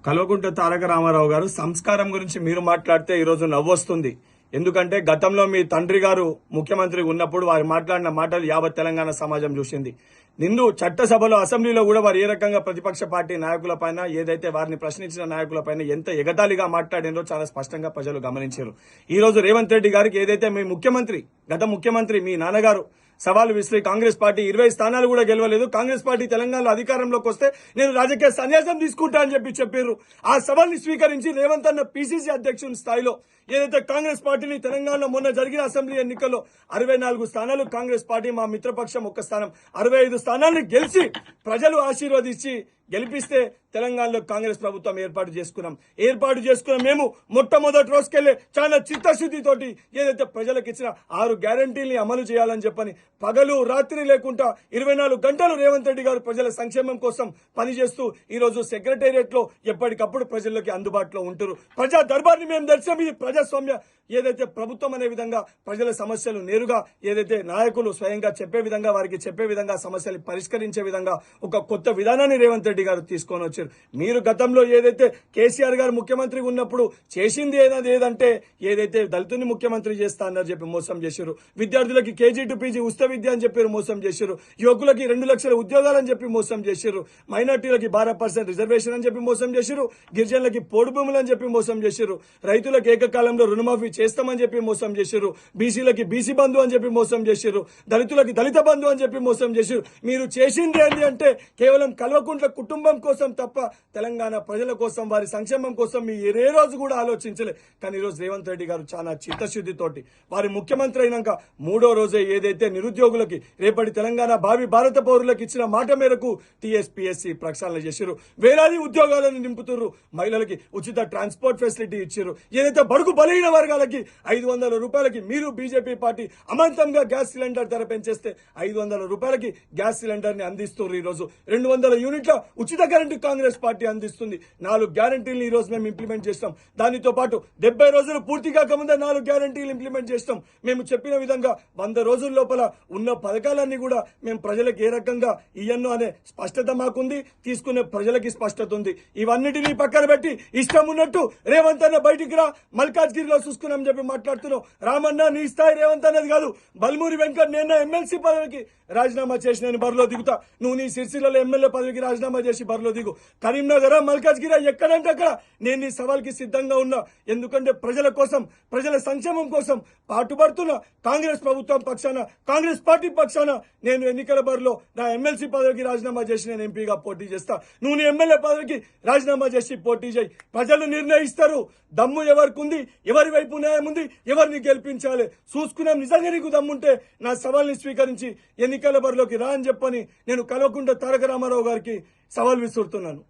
కల్వకుంట్ల తారక రామారావు గారు సంస్కారం గురించి మీరు మాట్లాడితే ఈరోజు నవ్వొస్తుంది. ఎందుకంటే గతంలో మీ తండ్రి గారు ముఖ్యమంత్రి ఉన్నప్పుడు వారు మాట్లాడిన మాటలు యావత్ తెలంగాణ సమాజం చూసింది. నిండు చట్టసభలో అసెంబ్లీలో కూడా వారు ఏ రకంగా ప్రతిపక్ష పార్టీ నాయకులపైన ఏదైతే వారిని ప్రశ్నించిన నాయకులపైన ఎంత ఎగతాళిగా మాట్లాడినో చాలా స్పష్టంగా ప్రజలు గమనించారు. ఈ రోజు రేవంత్ రెడ్డి గారికి ఏదైతే మీ ముఖ్యమంత్రి గత ముఖ్యమంత్రి మీ నాన్నగారు సవాలు విసిరి కాంగ్రెస్ పార్టీ 20 స్థానాలు కూడా గెలవలేదు, కాంగ్రెస్ పార్టీ తెలంగాణలో అధికారంలోకి వస్తే నేను రాజకీయ సన్యాసం తీసుకుంటా అని చెప్పారు. ఆ సవాల్ని స్వీకరించి రేవంత్ అన్న పిసిసి అధ్యక్షుని స్థాయిలో ఏదైతే కాంగ్రెస్ పార్టీని తెలంగాణలో మొన్న జరిగిన అసెంబ్లీ ఎన్నికల్లో 64 స్థానాలు కాంగ్రెస్ పార్టీ, మా మిత్రపక్షం 1 స్థానం 65 స్థానాలను గెలిచి ప్రజలు ఆశీర్వదించి గెలిపిస్తే తెలంగాణలో కాంగ్రెస్ ప్రభుత్వం ఏర్పాటు చేసుకున్నాం. మేము మొట్టమొదటి రోజుకెళ్లే చాలా చిత్తశుద్ధితోటి ఏదైతే ప్రజలకు ఇచ్చిన 6 గ్యారంటీల్ని అమలు చేయాలని చెప్పని పగలు రాత్రి లేకుండా 24 గంటలు రేవంత్ రెడ్డి గారు ప్రజల సంక్షేమం కోసం పనిచేస్తూ ఈ రోజు సెక్రటేరియట్ లో ఎప్పటికప్పుడు ప్రజల్లోకి అందుబాటులో ఉంటారు. ప్రజా దర్బార్ని మేము దర్శనం. ఇది ప్రజాస్వామ్య ఏదైతే ప్రభుత్వం అనే విధంగా ప్రజల సమస్యలు నేరుగా ఏదైతే నాయకులు స్వయంగా చెప్పే విధంగా వారికి చెప్పే విధంగా సమస్యలు పరిష్కరించే విధంగా ఒక కొత్త విధానాన్ని రేవంత్ రెడ్డి గారు తీసుకొని వచ్చారు. మీరు గతంలో ఏదైతే కేసీఆర్ గారు ముఖ్యమంత్రి ఉన్నప్పుడు చేసింది ఏదంటే ఏదైతే దళితుని ముఖ్యమంత్రి చేస్తా అన్నారు చెప్పి మోసం చేశారు. విద్యార్థులకి కేజీ టు పీజీ ఉచిత విద్య అని చెప్పి మోసం చేశారు. యువకులకి 2 లక్షల ఉద్యోగాలని చెప్పి మోసం చేశారు. మైనార్టీలకి 12% రిజర్వేషన్ అని చెప్పి మోసం చేశారు. గిరిజనులకి పోడు భూములు అని చెప్పి మోసం చేశారు. రైతులకు ఏకకాలంలో రుణమాఫీ చేస్తామని చెప్పి మోసం చేశారు. బీసీలకి బీసీ బంధు అని చెప్పి మోసం చేశారు. దళితులకి దళిత బంధు అని చెప్పి మోసం చేశారు. మీరు చేసింది ఏంటి అంటే కేవలం కల్వకుంట్ల కుటుంబం కోసం తప్ప తెలంగాణ ప్రజల కోసం వారి సంక్షేమం కోసం మీ ఏ రోజు కూడా ఆలోచించలే. కానీ ఈరోజు రేవంత్ రెడ్డి గారు చాలా చిత్తశుద్ధితోటి వారి ముఖ్యమంత్రి అయినాక 3వ రోజే ఏదైతే నిరుద్యోగులకి రేపటి తెలంగాణ భావి భారత పౌరులకు ఇచ్చిన మాట మేరకు టీఎస్పీఎస్సీ ప్రక్షాళన చేశారు. వేలాది ఉద్యోగాలను నింపుతున్నారు. మహిళలకి ఉచిత ట్రాన్స్పోర్ట్ ఫెసిలిటీ ఇచ్చారు. ఏదైతే బడుగు బలహీన వర్గాలకి 500 రూపాయలకి మీరు బీజేపీ పార్టీ అమాంతంగా గ్యాస్ సిలిండర్ ధర పెంచేస్తే 500 రూపాయలకి గ్యాస్ సిలిండర్ ని అందిస్తున్నారు. ఈ రోజు 200 యూనిట్ల ఉచిత కరెంటు కాంగ్రెస్ పార్టీ అందిస్తుంది. 4 గ్యారంటీలు ఈ రోజు మేము ఇంప్లిమెంట్ చేస్తాం. దానితో పాటు 70 రోజులు పూర్తి కాకముందే 4 గ్యారంటీలు ఇంప్లిమెంట్ చేస్తాం. మేము చెప్పిన విధంగా 100 రోజుల లోపల ఉన్న పథకాలన్నీ కూడా మేము ప్రజలకు ఏ రకంగా ఇయ్యను అనే స్పష్టత మాకుంది. తీసుకునే ప్రజలకి స్పష్టత ఉంది. ఇవన్నిటినీ పక్కన పెట్టి ఇష్టం ఉన్నట్టు రేవంత్ అన్న బయటికి రా మల్కాజ్గిరిలో చూసుకున్నాం చెప్పి మాట్లాడుతున్నావు. రామన్న నీ స్థాయి రేవంత్ అన్నది కాదు. బల్మూరి వెంకట్ నేను ఎమ్మెల్సీ పదవికి రాజీనామా చేసి నేను బరిలో దిగుతా. నువ్వు నీ సిరిసిల్లలో ఎమ్మెల్యే పదవికి రాజీనామా చేసి బరిలో దిగు. కరీంనగర్ మల్కాజ్గిరి ఎక్కడంటే అక్కడ నేను నీ సవాల్కి సిద్ధంగా ఉన్నా. ఎందుకంటే ప్రజల కోసం ప్రజల సంక్షేమం కోసం పాటుపడుతున్న కాంగ్రెస్ ప్రభుత్వం పక్షాన కాంగ్రెస్ పార్టీ పక్షాన నేను ఎన్నికల బరిలో నా ఎమ్మెల్సీ పదవికి రాజీనామా చేసి నేను ఎంపీగా పోటీ చేస్తా. నువ్వు నీ ఎమ్మెల్యే పదవికి రాజీనామా చేసి పోటీ చేయి. ప్రజలు నిర్ణయిస్తారు. దమ్ము ఎవరికి ఉంది, ఎవరి వైపు న్యాయం ఉంది, ఎవరిని గెలిపించాలి చూసుకున్నాం. నిజంగా నీకు దమ్ముంటే నా సవాల్ని స్వీకరించి ఎన్నికల బరిలోకి రా అని చెప్పని నేను కల్వకుంట్ల తారక రామారావు గారికి సవాల్ విసురుతున్నాను.